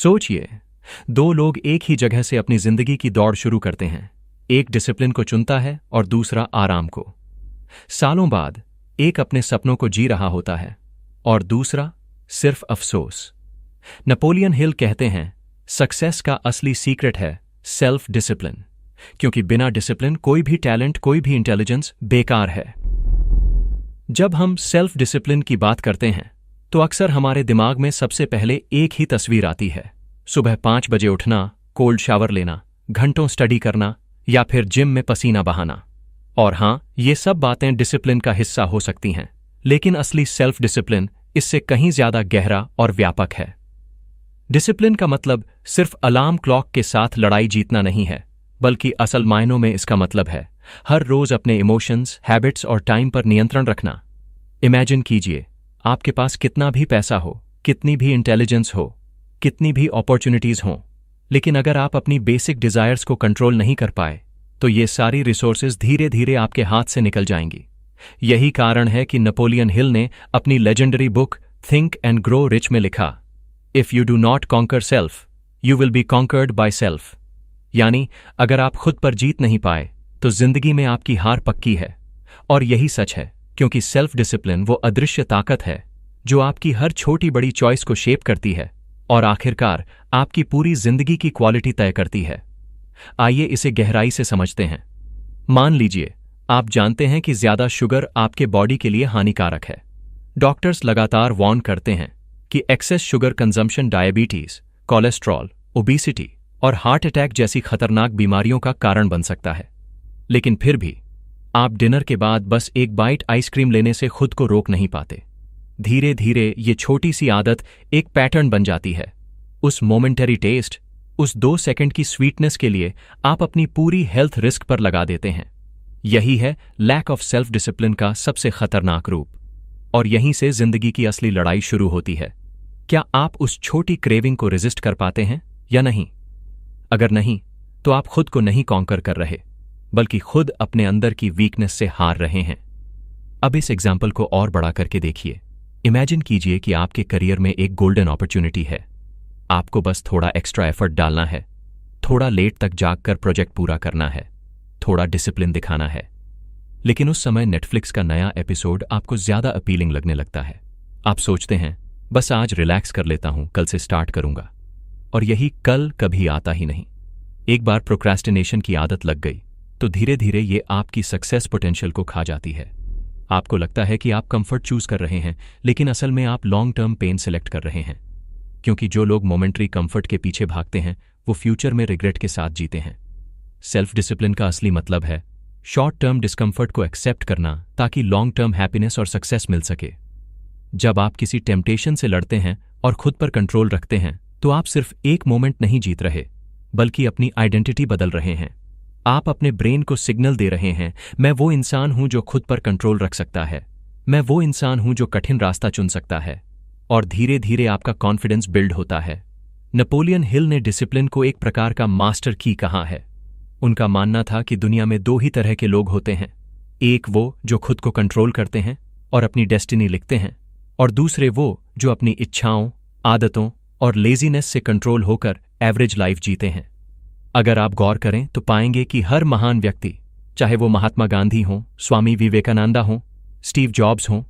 सोचिए, दो लोग एक ही जगह से अपनी जिंदगी की दौड़ शुरू करते हैं। एक डिसिप्लिन को चुनता है और दूसरा आराम को। सालों बाद एक अपने सपनों को जी रहा होता है और दूसरा सिर्फ अफसोस। नेपोलियन हिल कहते हैं, सक्सेस का असली सीक्रेट है सेल्फ डिसिप्लिन, क्योंकि बिना डिसिप्लिन कोई भी टैलेंट, कोई भी इंटेलिजेंस बेकार है। जब हम सेल्फ डिसिप्लिन की बात करते हैं तो अक्सर हमारे दिमाग में सबसे पहले एक ही तस्वीर आती है। सुबह 5 बजे उठना, कोल्ड शावर लेना, घंटों स्टडी करना या फिर जिम में पसीना बहाना। और हां, ये सब बातें डिसिप्लिन का हिस्सा हो सकती हैं, लेकिन असली सेल्फ डिसिप्लिन इससे कहीं ज्यादा गहरा और व्यापक है। डिसिप्लिन का मतलब सिर्फ अलार्म क्लॉक के साथ लड़ाई जीतना नहीं है, बल्कि असल मायनों में इसका मतलब है हर रोज अपने इमोशंस, हैबिट्स और टाइम पर नियंत्रण रखना। इमेजिन कीजिए, आपके पास कितना भी पैसा हो, कितनी भी इंटेलिजेंस हो, कितनी भी अपॉर्चुनिटीज हों, लेकिन अगर आप अपनी बेसिक डिजायर्स को कंट्रोल नहीं कर पाए तो ये सारी रिसोर्सेज धीरे धीरे आपके हाथ से निकल जाएंगी। यही कारण है कि नेपोलियन हिल ने अपनी legendary book think and grow rich में लिखा, if you do not conquer self you will be conquered by self. यानी अगर आप खुद पर जीत नहीं पाए तो जिंदगी में आपकी हार पक्की है। और यही सच है, क्योंकि सेल्फ डिसिप्लिन वो अदृश्य ताकत है जो आपकी हर छोटी बड़ी चॉइस को शेप करती है और आखिरकार आपकी पूरी जिंदगी की क्वालिटी तय करती है। आइए इसे गहराई से समझते हैं। मान लीजिए आप जानते हैं कि ज्यादा शुगर आपके बॉडी के लिए हानिकारक है। डॉक्टर्स लगातार वार्न करते हैं कि excess sugar consumption diabetes, cholesterol, obesity और हार्ट अटैक जैसी खतरनाक बीमारियों का कारण बन सकता है। लेकिन फिर भी आप डिनर के बाद बस एक बाइट आइसक्रीम लेने से खुद को रोक नहीं पाते। धीरे धीरे ये छोटी सी आदत एक पैटर्न बन जाती है। उस मोमेंटरी टेस्ट, उस 2 सेकंड की स्वीटनेस के लिए आप अपनी पूरी हेल्थ रिस्क पर लगा देते हैं। यही है लैक ऑफ सेल्फ डिसिप्लिन का सबसे खतरनाक रूप। और यहीं से जिंदगी की असली लड़ाई शुरू होती है। क्या आप उस छोटी क्रेविंग को रेजिस्ट कर पाते हैं या नहीं? अगर नहीं, तो आप खुद को नहीं कॉन्कर कर रहे, बल्कि खुद अपने अंदर की वीकनेस से हार रहे हैं। अब इस एग्जाम्पल को और बड़ा करके देखिए। इमेजिन कीजिए कि आपके करियर में एक गोल्डन अपॉर्चुनिटी है। आपको बस थोड़ा एक्स्ट्रा एफर्ट डालना है, थोड़ा लेट तक जागकर प्रोजेक्ट पूरा करना है, थोड़ा डिसिप्लिन दिखाना है। लेकिन उस समय नेटफ्लिक्स का नया एपिसोड आपको ज्यादा अपीलिंग लगने लगता है। आप सोचते हैं, बस आज रिलैक्स कर लेता हूं, कल से स्टार्ट करूंगा। और यही कल कभी आता ही नहीं। एक बार प्रोक्रेस्टिनेशन की आदत लग गई तो धीरे धीरे ये आपकी सक्सेस पोटेंशियल को खा जाती है। आपको लगता है कि आप कंफर्ट चूज कर रहे हैं, लेकिन असल में आप लॉन्ग टर्म पेन सेलेक्ट कर रहे हैं। क्योंकि जो लोग मोमेंटरी कंफर्ट के पीछे भागते हैं वो फ्यूचर में रिग्रेट के साथ जीते हैं। सेल्फ डिसिप्लिन का असली मतलब है शॉर्ट टर्म डिस्कम्फर्ट को एक्सेप्ट करना ताकि लॉन्ग टर्म हैप्पीनेस और सक्सेस मिल सके। जब आप किसी टेम्पटेशन से लड़ते हैं और खुद पर कंट्रोल रखते हैं तो आप सिर्फ एक मोमेंट नहीं जीत रहे, बल्कि अपनी आइडेंटिटी बदल रहे हैं। आप अपने ब्रेन को सिग्नल दे रहे हैं, मैं वो इंसान हूं जो खुद पर कंट्रोल रख सकता है, मैं वो इंसान हूं जो कठिन रास्ता चुन सकता है। और धीरे धीरे आपका कॉन्फिडेंस बिल्ड होता है। नेपोलियन हिल ने डिसिप्लिन को एक प्रकार का मास्टर की कहा है। उनका मानना था कि दुनिया में 2 ही तरह के लोग होते हैं, एक वो जो खुद को कंट्रोल करते हैं और अपनी डेस्टिनी लिखते हैं, और दूसरे वो जो अपनी इच्छाओं, आदतों और लेजीनेस से कंट्रोल होकर एवरेज लाइफ जीते हैं। अगर आप गौर करें तो पाएंगे कि हर महान व्यक्ति, चाहे वो महात्मा गांधी हों, स्वामी विवेकानंदा हों, स्टीव जॉब्स हों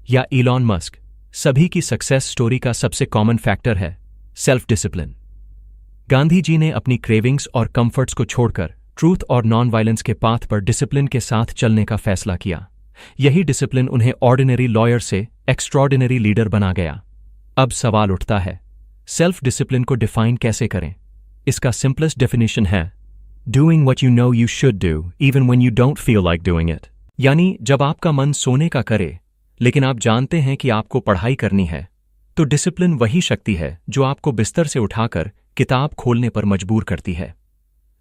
या इलॉन मस्क, सभी की सक्सेस स्टोरी का सबसे कॉमन फैक्टर है सेल्फ डिसिप्लिन। गांधी जी ने अपनी क्रेविंग्स और कंफर्ट्स को छोड़कर ट्रूथ और नॉन वायलेंस के पाथ पर डिसिप्लिन के साथ चलने का फैसला किया। यही डिसिप्लिन उन्हें ऑर्डिनरी लॉयर से एक्स्ट्रॉर्डिनरी लीडर बना गया। अब सवाल उठता है, सेल्फ डिसिप्लिन को डिफाइन कैसे करें? इसका सिंपलेस्ट डेफिनेशन है doing what you know you should do even when you don't feel like doing it. यानी जब आपका मन सोने का करे लेकिन आप जानते हैं कि आपको पढ़ाई करनी है, तो डिसिप्लिन वही शक्ति है जो आपको बिस्तर से उठाकर किताब खोलने पर मजबूर करती है।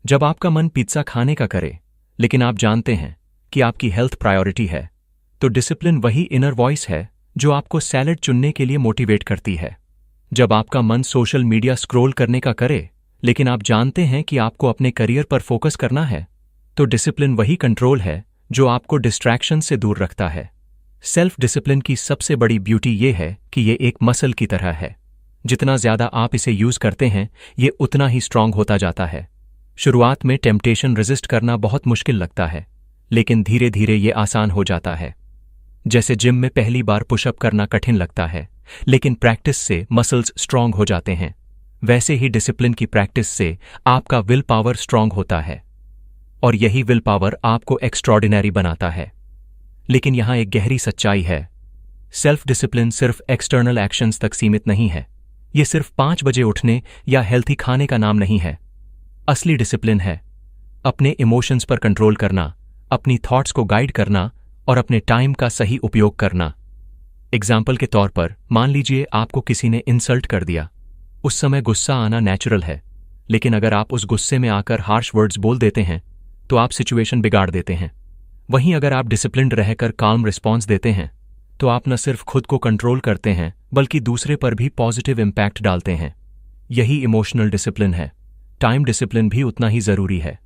जब आपका मन पिज्जा खाने का करे लेकिन आप जानते हैं कि आपकी हेल्थ प्रायोरिटी है, तो डिसिप्लिन वही इनर वॉइस है जो आपको सैलेड चुनने के लिए मोटिवेट करती है। जब आपका मन सोशल मीडिया स्क्रॉल करने का करे लेकिन आप जानते हैं कि आपको अपने करियर पर फोकस करना है, तो डिसिप्लिन वही कंट्रोल है जो आपको डिस्ट्रैक्शन से दूर रखता है। सेल्फ डिसिप्लिन की सबसे बड़ी ब्यूटी ये है कि ये एक मसल की तरह है। जितना ज्यादा आप इसे यूज करते हैं ये उतना ही स्ट्रांग होता जाता है। शुरुआत में टेम्पटेशन रेजिस्ट करना बहुत मुश्किल लगता है, लेकिन धीरे धीरे ये आसान हो जाता है। जैसे जिम में पहली बार पुशअप करना कठिन लगता है, लेकिन प्रैक्टिस से मसल्स स्ट्रांग हो जाते हैं, वैसे ही डिसिप्लिन की प्रैक्टिस से आपका विल पावर स्ट्रांग होता है, और यही विल पावर आपको एक्स्ट्रॉर्डिनरी बनाता है। लेकिन यहां एक गहरी सच्चाई है, सेल्फ डिसिप्लिन सिर्फ एक्सटर्नल एक्शंस तक सीमित नहीं है। ये सिर्फ 5 बजे उठने या हेल्थी खाने का नाम नहीं है। असली डिसिप्लिन है अपने इमोशंस पर कंट्रोल करना, अपनी थॉट्स को गाइड करना और अपने टाइम का सही उपयोग करना। एग्जाम्पल के तौर पर मान लीजिए आपको किसी ने इंसल्ट कर दिया। उस समय गुस्सा आना नेचुरल है, लेकिन अगर आप उस गुस्से में आकर हार्श वर्ड्स बोल देते हैं तो आप सिचुएशन बिगाड़ देते हैं। वहीं अगर आप डिसिप्लिन्ड रहकर काल्म रिस्पॉन्स देते हैं तो आप न सिर्फ खुद को कंट्रोल करते हैं बल्कि दूसरे पर भी पॉजिटिव इम्पैक्ट डालते हैं। यही इमोशनल डिसिप्लिन है। टाइम डिसिप्लिन भी उतना ही जरूरी है।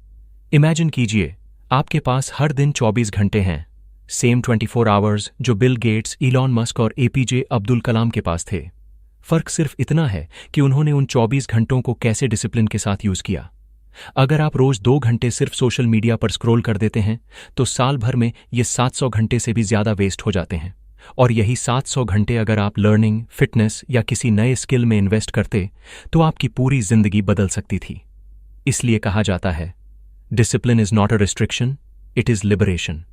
इमेजिन कीजिए आपके पास हर दिन 24 घंटे हैं, सेम 24 आवर्स जो बिल गेट्स, इलॉन मस्क और एपीजे अब्दुल कलाम के पास थे। फर्क सिर्फ इतना है कि उन्होंने उन 24 घंटों को कैसे डिसिप्लिन के साथ यूज किया। अगर आप रोज 2 घंटे सिर्फ सोशल मीडिया पर स्क्रॉल कर देते हैं तो साल भर में ये 700 घंटे से भी ज्यादा वेस्ट हो जाते हैं। और यही 700 घंटे अगर आप लर्निंग, फिटनेस या किसी नए स्किल में इन्वेस्ट करते तो आपकी पूरी जिंदगी बदल सकती थी। इसलिए कहा जाता है discipline is not a restriction, it is liberation.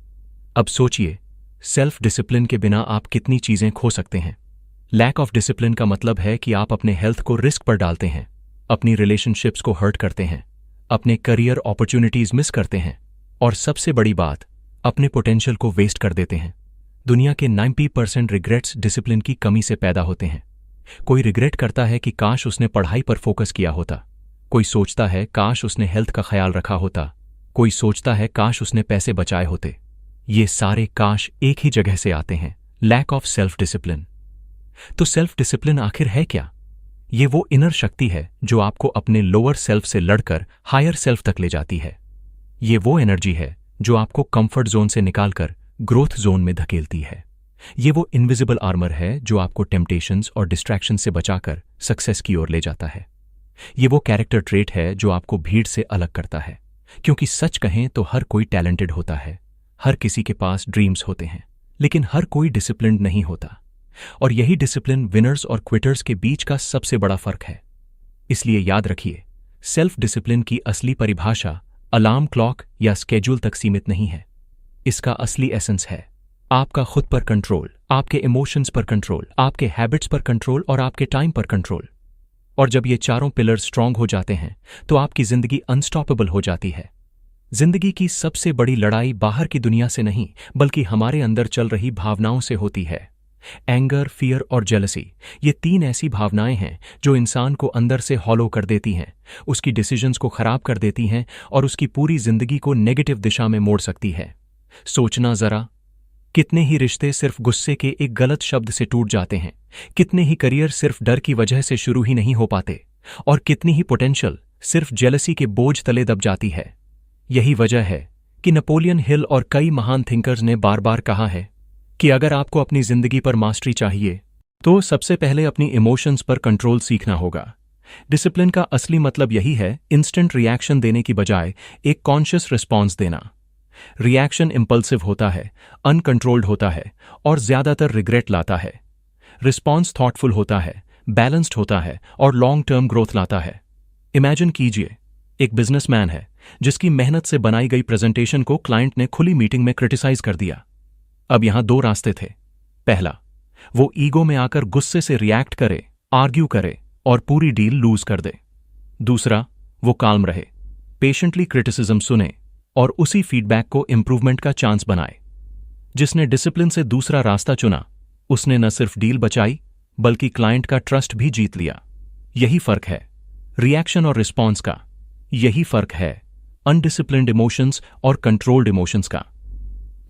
अब सोचिए, सेल्फ डिसिप्लिन के बिना आप कितनी चीजें खो सकते हैं। लैक ऑफ डिसिप्लिन का मतलब है कि आप अपने हेल्थ को रिस्क पर डालते हैं, अपनी रिलेशनशिप्स को हर्ट करते हैं, अपने करियर अपॉर्चुनिटीज मिस करते हैं और सबसे बड़ी बात, अपने पोटेंशियल को वेस्ट कर देते हैं। दुनिया के 90% रिग्रेट्स डिसिप्लिन की कमी से पैदा होते हैं। कोई रिग्रेट करता है कि काश उसने पढ़ाई पर फोकस किया होता, कोई सोचता है काश उसने हेल्थ का ख्याल रखा होता, कोई सोचता है काश उसने पैसे बचाए होते। ये सारे काश एक ही जगह से आते हैं, लैक ऑफ सेल्फ डिसिप्लिन। तो सेल्फ डिसिप्लिन आखिर है क्या? ये वो इनर शक्ति है जो आपको अपने लोअर सेल्फ से लड़कर हायर सेल्फ तक ले जाती है। ये वो एनर्जी है जो आपको कंफर्ट जोन से निकालकर ग्रोथ जोन में धकेलती है। ये वो इनविजिबल आर्मर है जो आपको टेम्पटेशंस और डिस्ट्रैक्शन से बचाकर सक्सेस की ओर ले जाता है। ये वो कैरेक्टर ट्रेट है जो आपको भीड़ से अलग करता है, क्योंकि सच कहें तो हर कोई टैलेंटेड होता है, हर किसी के पास ड्रीम्स होते हैं, लेकिन हर कोई डिसिप्लिन्ड नहीं होता। और यही डिसिप्लिन विनर्स और क्विटर्स के बीच का सबसे बड़ा फर्क है। इसलिए याद रखिए, सेल्फ डिसिप्लिन की असली परिभाषा अलार्म क्लॉक या स्केड्यूल तक सीमित नहीं है। इसका असली एसेंस है आपका खुद पर कंट्रोल, आपके इमोशंस पर कंट्रोल, आपके हैबिट्स पर कंट्रोल और आपके टाइम पर कंट्रोल। और जब ये चारों पिलर स्ट्रांग हो जाते हैं तो आपकी जिंदगी अनस्टॉपेबल हो जाती है। जिंदगी की सबसे बड़ी लड़ाई बाहर की दुनिया से नहीं बल्कि हमारे अंदर चल रही भावनाओं से होती है। एंगर, फियर और जेलसी, ये 3 ऐसी भावनाएं हैं जो इंसान को अंदर से हॉलो कर देती हैं, उसकी डिसीजंस को खराब कर देती हैं और उसकी पूरी जिंदगी को नेगेटिव दिशा में मोड़ सकती है। सोचना जरा, कितने ही रिश्ते सिर्फ गुस्से के एक गलत शब्द से टूट जाते हैं, कितने ही करियर सिर्फ डर की वजह से शुरू ही नहीं हो पाते, और कितनी ही पोटेंशियल सिर्फ जेलसी के बोझ तले दब जाती है। यही वजह है कि नेपोलियन हिल और कई महान थिंकर्स ने बार बार कहा है कि अगर आपको अपनी जिंदगी पर मास्टरी चाहिए तो सबसे पहले अपनी इमोशंस पर कंट्रोल सीखना होगा। डिसिप्लिन का असली मतलब यही है, इंस्टेंट रिएक्शन देने की बजाय एक कॉन्शियस रिस्पॉन्स देना। रिएक्शन इंपल्सिव होता है, अनकंट्रोल्ड होता है और ज्यादातर रिग्रेट लाता है। रिस्पॉन्स थॉटफुल होता है, बैलेंस्ड होता है और लॉन्ग टर्म ग्रोथ लाता है। इमेजिन कीजिए, एक बिजनेसमैन है जिसकी मेहनत से बनाई गई प्रेजेंटेशन को क्लाइंट ने खुली मीटिंग में क्रिटिसाइज कर दिया। अब यहां 2 रास्ते थे। पहला, वो ईगो में आकर गुस्से से रिएक्ट करे, आर्ग्यू करे और पूरी डील लूज कर दे। दूसरा, वो काल्म रहे, पेशेंटली क्रिटिसिज्म सुने और उसी फीडबैक को इंप्रूवमेंट का चांस बनाए। जिसने डिसिप्लिन से दूसरा रास्ता चुना, उसने न सिर्फ डील बचाई बल्कि क्लाइंट का ट्रस्ट भी जीत लिया। यही फर्क है रिएक्शन और रिस्पॉन्स का। यही फर्क है अनडिसिप्लिन्ड इमोशंस और कंट्रोल्ड इमोशंस का।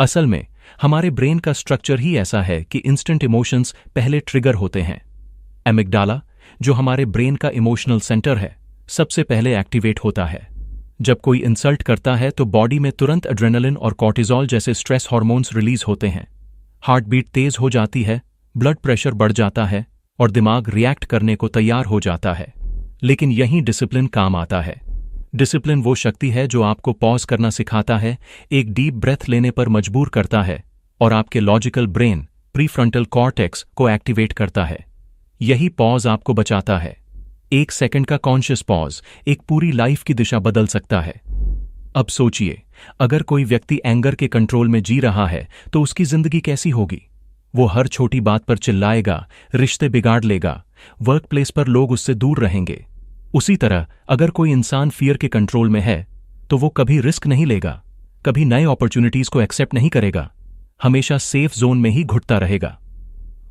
असल में हमारे ब्रेन का स्ट्रक्चर ही ऐसा है कि इंस्टेंट इमोशंस पहले ट्रिगर होते हैं। एमिगडाला, जो हमारे ब्रेन का इमोशनल सेंटर है, सबसे पहले एक्टिवेट होता है। जब कोई इंसल्ट करता है तो बॉडी में तुरंत एड्रेनालिन और कॉर्टिजोल जैसे स्ट्रेस हार्मोन्स रिलीज होते हैं। हार्ट बीट तेज हो जाती है, ब्लड प्रेशर बढ़ जाता है और दिमाग रिएक्ट करने को तैयार हो जाता है। लेकिन यहीं डिसिप्लिन काम आता है। डिसिप्लिन वो शक्ति है जो आपको पॉज करना सिखाता है, एक डीप ब्रेथ लेने पर मजबूर करता है और आपके लॉजिकल ब्रेन प्रीफ्रंटल कॉर्टेक्स को एक्टिवेट करता है। यही पॉज आपको बचाता है। 1 सेकंड का कॉन्शियस पॉज एक पूरी लाइफ की दिशा बदल सकता है। अब सोचिए, अगर कोई व्यक्ति एंगर के कंट्रोल में जी रहा है तो उसकी जिंदगी कैसी होगी? वो हर छोटी बात पर चिल्लाएगा, रिश्ते बिगाड़ लेगा, वर्क प्लेस पर लोग उससे दूर रहेंगे। उसी तरह अगर कोई इंसान फियर के कंट्रोल में है तो वो कभी रिस्क नहीं लेगा, कभी नए अपॉर्चुनिटीज को एक्सेप्ट नहीं करेगा, हमेशा सेफ जोन में ही घुटता रहेगा।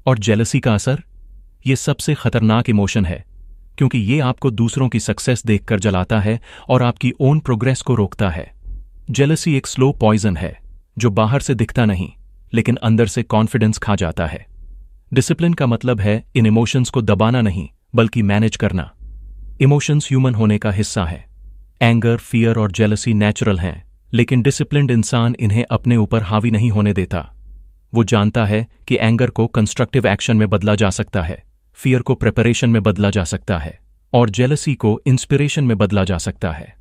और जेलसी का असर, ये सबसे खतरनाक इमोशन है, क्योंकि ये आपको दूसरों की सक्सेस देखकर जलाता है और आपकी ओन प्रोग्रेस को रोकता है। जेलसी एक स्लो पॉइजन है जो बाहर से दिखता नहीं लेकिन अंदर से कॉन्फिडेंस खा जाता है। डिसिप्लिन का मतलब है इन इमोशंस को दबाना नहीं बल्कि मैनेज करना। इमोशंस ह्यूमन होने का हिस्सा है। एंगर, फियर और जेलसी नेचुरल हैं, लेकिन डिसिप्लिन्ड इंसान इन्हें अपने ऊपर हावी नहीं होने देता। वो जानता है कि एंगर को कंस्ट्रक्टिव एक्शन में बदला जा सकता है, फियर को प्रिपरेशन में बदला जा सकता है और जेलसी को इंस्पिरेशन में बदला जा सकता है।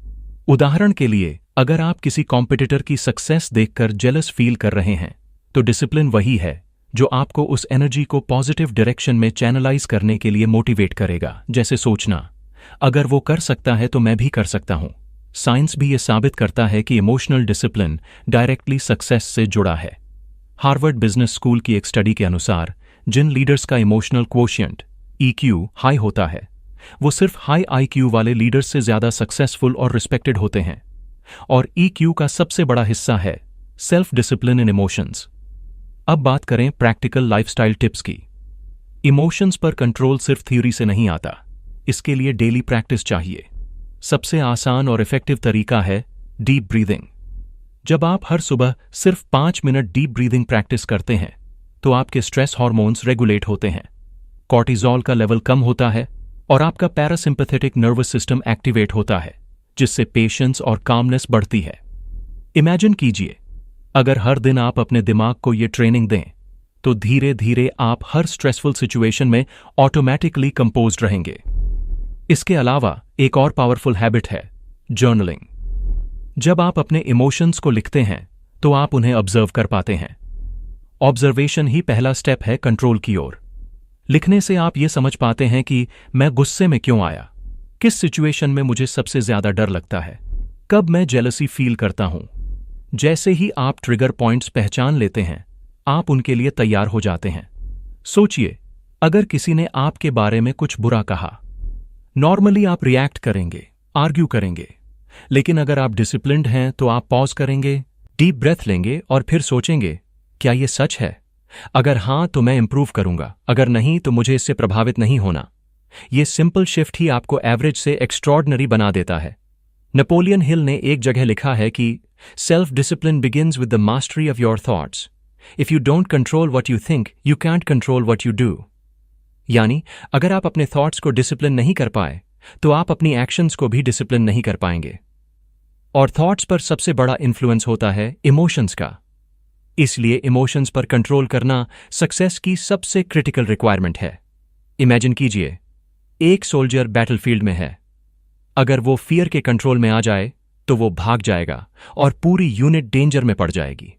उदाहरण के लिए, अगर आप किसी कॉम्पिटिटर की सक्सेस देखकर जेलस फील कर रहे हैं तो डिसिप्लिन वही है जो आपको उस एनर्जी को पॉजिटिव डायरेक्शन में चैनलाइज करने के लिए मोटिवेट करेगा। जैसे सोचना, अगर वो कर सकता है तो मैं भी कर सकता हूं। साइंस भी ये साबित करता है कि इमोशनल डिसिप्लिन डायरेक्टली सक्सेस से जुड़ा है। हार्वर्ड बिजनेस स्कूल की एक स्टडी के अनुसार जिन लीडर्स का इमोशनल क्वोशिएंट EQ हाई होता है वो सिर्फ हाई IQ वाले लीडर्स से ज्यादा सक्सेसफुल और रिस्पेक्टेड होते हैं। और EQ का सबसे बड़ा हिस्सा है सेल्फ डिसिप्लिन इन इमोशंस। अब बात करें प्रैक्टिकल लाइफस्टाइल टिप्स की। इमोशंस पर कंट्रोल सिर्फ थ्योरी से नहीं आता, इसके लिए डेली प्रैक्टिस चाहिए। सबसे आसान और इफेक्टिव तरीका है डीप ब्रीदिंग। जब आप हर सुबह सिर्फ 5 मिनट डीप ब्रीदिंग प्रैक्टिस करते हैं तो आपके स्ट्रेस हार्मोन्स रेगुलेट होते हैं, कॉर्टिजोल का लेवल कम होता है और आपका पैरासिम्पैथेटिक नर्वस सिस्टम एक्टिवेट होता है, जिससे पेशेंस और कामनेस बढ़ती है। इमेजिन कीजिए, अगर हर दिन आप अपने दिमाग को ये ट्रेनिंग दें तो धीरे धीरे आप हर स्ट्रेसफुल सिचुएशन में ऑटोमेटिकली कंपोज्ड रहेंगे। इसके अलावा एक और पावरफुल हैबिट है जर्नलिंग। जब आप अपने इमोशंस को लिखते हैं तो आप उन्हें ऑब्जर्व कर पाते हैं। ऑब्जर्वेशन ही पहला स्टेप है कंट्रोल की ओर। लिखने से आप ये समझ पाते हैं कि मैं गुस्से में क्यों आया, किस सिचुएशन में मुझे सबसे ज्यादा डर लगता है, कब मैं जेलसी फील करता हूं। जैसे ही आप ट्रिगर पॉइंट्स पहचान लेते हैं आप उनके लिए तैयार हो जाते हैं। सोचिए, अगर किसी ने आपके बारे में कुछ बुरा कहा, नॉर्मली आप रिएक्ट करेंगे, आर्ग्यू करेंगे, लेकिन अगर आप डिसिप्लिन्ड हैं तो आप पॉज करेंगे, डीप ब्रेथ लेंगे और फिर सोचेंगे, क्या ये सच है? अगर हां तो मैं इंप्रूव करूंगा, अगर नहीं तो मुझे इससे प्रभावित नहीं होना। ये सिंपल शिफ्ट ही आपको एवरेज से एक्स्ट्रॉर्डनरी बना देता है। नेपोलियन हिल ने एक जगह लिखा है कि self discipline begins with the mastery of your thoughts. If you don't control what you think, you can't control what you do. यानी अगर आप अपने थॉट्स को डिसिप्लिन नहीं कर पाए तो आप अपनी एक्शंस को भी डिसिप्लिन नहीं कर पाएंगे। और थॉट्स पर सबसे बड़ा इन्फ्लुएंस होता है इमोशंस का। इसलिए इमोशंस पर कंट्रोल करना सक्सेस की सबसे क्रिटिकल रिक्वायरमेंट है। इमेजिन कीजिए, एक सोल्जर बैटलफील्ड में है। अगर वो फियर के कंट्रोल में आ जाए तो वो भाग जाएगा और पूरी यूनिट डेंजर में पड़ जाएगी।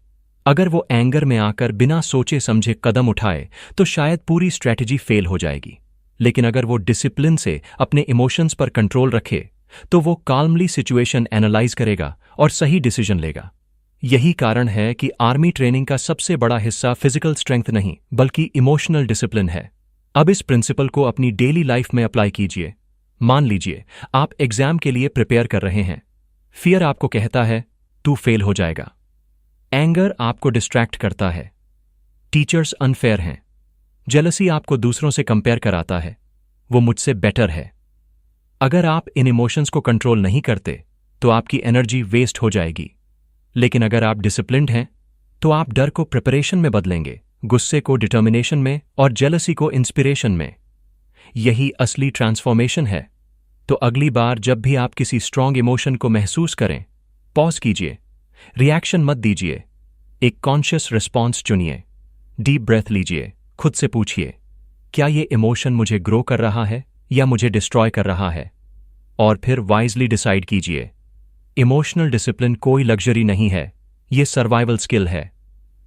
अगर वो एंगर में आकर बिना सोचे समझे कदम उठाए तो शायद पूरी स्ट्रैटेजी फेल हो जाएगी। लेकिन अगर वो डिसिप्लिन से अपने इमोशंस पर कंट्रोल रखे तो वो काल्मली सिचुएशन एनालाइज करेगा और सही डिसीजन लेगा। यही कारण है कि आर्मी ट्रेनिंग का सबसे बड़ा हिस्सा फिजिकल स्ट्रेंथ नहीं बल्कि इमोशनल डिसिप्लिन है। अब इस प्रिंसिपल को अपनी डेली लाइफ में अप्लाई कीजिए। मान लीजिए आप एग्जाम के लिए प्रिपेयर कर रहे हैं। फियर आपको कहता है तू फेल हो जाएगा। एंगर आपको डिस्ट्रैक्ट करता है। टीचर्स अनफेयर हैं। जेलसी आपको दूसरों से कंपेयर कराता है, वो मुझसे बेटर है। अगर आप इन इमोशंस को कंट्रोल नहीं करते तो आपकी एनर्जी वेस्ट हो जाएगी। लेकिन अगर आप डिसिप्लिन्ड हैं तो आप डर को प्रिपरेशन में बदलेंगे, गुस्से को डिटर्मिनेशन में और जेलसी को इंस्पिरेशन में। यही असली ट्रांसफॉर्मेशन है। तो अगली बार जब भी आप किसी स्ट्रॉन्ग इमोशन को महसूस करें, पॉज कीजिए, रिएक्शन मत दीजिए, एक कॉन्शियस रिस्पॉन्स चुनिए, डीप ब्रेथ लीजिए, खुद से पूछिए, क्या ये इमोशन मुझे ग्रो कर रहा है या मुझे डिस्ट्रॉय कर रहा है? और फिर वाइजली डिसाइड कीजिए। इमोशनल डिसिप्लिन कोई लग्जरी नहीं है, ये सर्वाइवल स्किल है।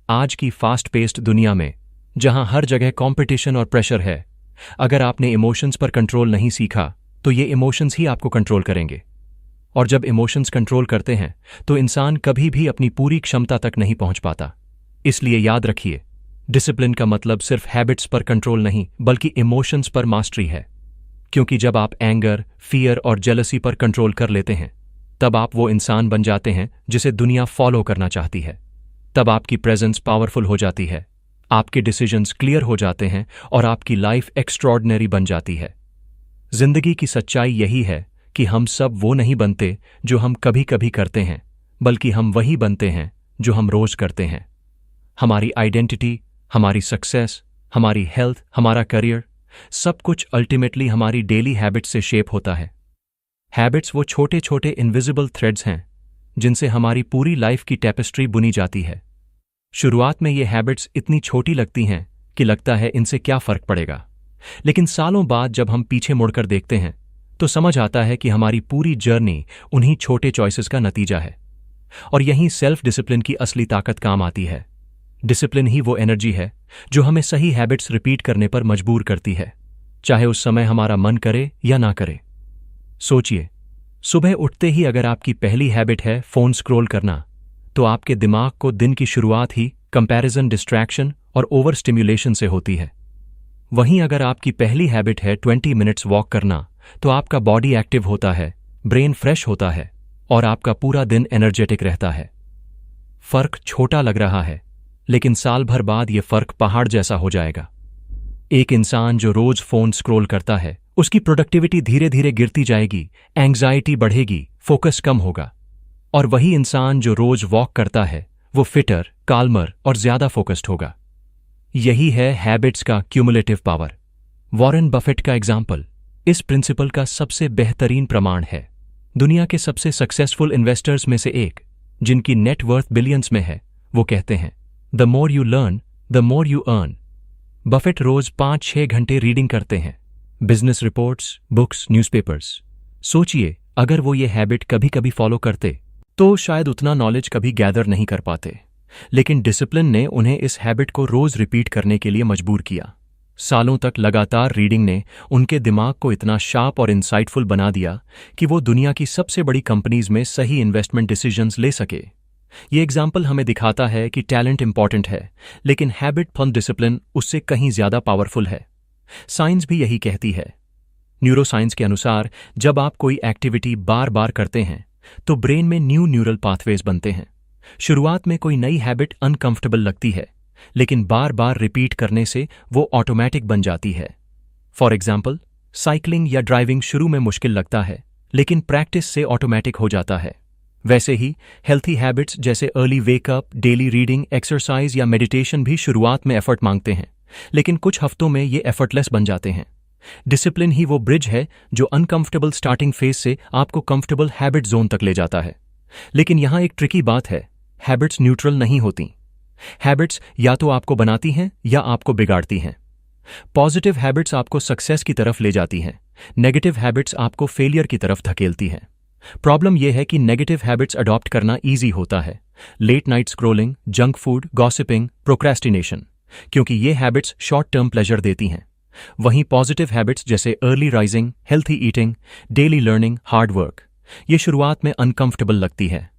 आज की फास्ट पेस्ड दुनिया में, जहां हर जगह कंपटीशन और प्रेशर है, अगर आपने इमोशंस पर कंट्रोल नहीं सीखा तो ये इमोशंस ही आपको कंट्रोल करेंगे। और जब इमोशंस कंट्रोल करते हैं तो इंसान कभी भी अपनी पूरी क्षमता तक नहीं पहुंच पाता। इसलिए याद रखिए, डिसिप्लिन का मतलब सिर्फ हैबिट्स पर कंट्रोल नहीं बल्कि इमोशंस पर मास्टरी है। क्योंकि जब आप एंगर, फियर और जेलसी पर कंट्रोल कर लेते हैं, तब आप वो इंसान बन जाते हैं जिसे दुनिया फॉलो करना चाहती है। तब आपकी प्रेजेंस पावरफुल हो जाती है, आपके डिसीजंस क्लियर हो जाते हैं और आपकी लाइफ एक्स्ट्रॉर्डिनरी बन जाती है। जिंदगी की सच्चाई यही है कि हम सब वो नहीं बनते जो हम कभी कभी करते हैं, बल्कि हम वही बनते हैं जो हम रोज करते हैं। हमारी आइडेंटिटी, हमारी सक्सेस, हमारी हेल्थ, हमारा करियर, सब कुछ अल्टीमेटली हमारी डेली हैबिट्स से शेप होता है। हैबिट्स वो छोटे छोटे इनविजिबल थ्रेड्स हैं जिनसे हमारी पूरी लाइफ की टेपेस्ट्री बुनी जाती है। शुरुआत में ये हैबिट्स इतनी छोटी लगती हैं कि लगता है इनसे क्या फर्क पड़ेगा, लेकिन सालों बाद जब हम पीछे मुड़कर देखते हैं तो समझ आता है कि हमारी पूरी जर्नी उन्हीं छोटे चॉइसेस का नतीजा है। और यहीं सेल्फ डिसिप्लिन की असली ताकत काम आती है। डिसिप्लिन ही वो एनर्जी है जो हमें सही हैबिट्स रिपीट करने पर मजबूर करती है, चाहे उस समय हमारा मन करे या ना करे। सोचिए, सुबह उठते ही अगर आपकी पहली हैबिट है फोन स्क्रॉल करना, तो आपके दिमाग को दिन की शुरुआत ही कंपैरिजन, डिस्ट्रैक्शन और ओवर स्टिम्युलेशन से होती है। वहीं अगर आपकी पहली हैबिट है 20 मिनट्स वॉक करना, तो आपका बॉडी एक्टिव होता है, ब्रेन फ्रेश होता है और आपका पूरा दिन एनर्जेटिक रहता है। फर्क छोटा लग रहा है, लेकिन साल भर बाद ये फर्क पहाड़ जैसा हो जाएगा। एक इंसान जो रोज फोन स्क्रॉल करता है, उसकी प्रोडक्टिविटी धीरे धीरे गिरती जाएगी, एंग्जाइटी बढ़ेगी, फोकस कम होगा। और वही इंसान जो रोज वॉक करता है, वो फिटर, काल्मर और ज्यादा फोकस्ड होगा। यही है हैबिट्स का क्यूमुलेटिव पावर। वॉरेन बफेट का एग्जाम्पल इस प्रिंसिपल का सबसे बेहतरीन प्रमाण है। दुनिया के सबसे सक्सेसफुल इन्वेस्टर्स में से एक, जिनकी नेट वर्थ बिलियंस में है, वो कहते हैं, the more you learn the more you earn. Buffett रोज 5-6 घंटे रीडिंग करते हैं, बिजनेस रिपोर्ट्स, बुक्स, न्यूज़पेपर्स। सोचिए, अगर वो ये हैबिट कभी कभी फॉलो करते तो शायद उतना नॉलेज कभी गैदर नहीं कर पाते। लेकिन डिसिप्लिन ने उन्हें इस हैबिट को रोज रिपीट करने के लिए मजबूर किया। सालों तक लगातार रीडिंग ने उनके दिमाग को इतना शार्प और इंसाइटफुल बना दिया कि वो दुनिया की सबसे बड़ी कंपनीज में सही इन्वेस्टमेंट डिसीजंस ले सके। ये एग्जाम्पल हमें दिखाता है कि टैलेंट इंपॉर्टेंट है, लेकिन हैबिट फॉर्म डिसिप्लिन उससे कहीं ज्यादा पावरफुल है। साइंस भी यही कहती है। न्यूरोसाइंस के अनुसार जब आप कोई एक्टिविटी बार बार करते हैं तो ब्रेन में न्यू न्यूरल पाथवेज बनते हैं। शुरुआत में कोई नई हैबिट अनकंफर्टेबल लगती है, लेकिन बार बार रिपीट करने से वो ऑटोमेटिक बन जाती है। फॉर एग्जाम्पल, साइकिलिंग या ड्राइविंग शुरू में मुश्किल लगता है, लेकिन प्रैक्टिस से ऑटोमेटिक हो जाता है। वैसे ही हेल्थी हैबिट्स जैसे early wake up, daily reading, exercise या मेडिटेशन भी शुरुआत में एफर्ट मांगते हैं, लेकिन कुछ हफ्तों में ये एफर्टलेस बन जाते हैं। डिसिप्लिन ही वो ब्रिज है जो अनकंफर्टेबल स्टार्टिंग फेज से आपको कंफर्टेबल हैबिट जोन तक ले जाता है। लेकिन यहां एक ट्रिकी बात है, हैबिट्स न्यूट्रल नहीं होती। हैबिट्स या तो आपको बनाती हैं या आपको बिगाड़ती हैं। पॉजिटिव हैबिट्स आपको सक्सेस की तरफ ले जाती हैं, नेगेटिव हैबिट्स आपको फेलियर की तरफ धकेलती हैं। प्रॉब्लम यह है कि नेगेटिव हैबिट्स अडॉप्ट करना ईजी होता है, late night scrolling, junk food, gossiping, procrastination, क्योंकि ये हैबिट्स शॉर्ट टर्म प्लेजर देती हैं। वहीं पॉजिटिव हैबिट्स जैसे early rising, healthy eating, daily learning, hard work, ये शुरुआत में अनकंफर्टेबल लगती है,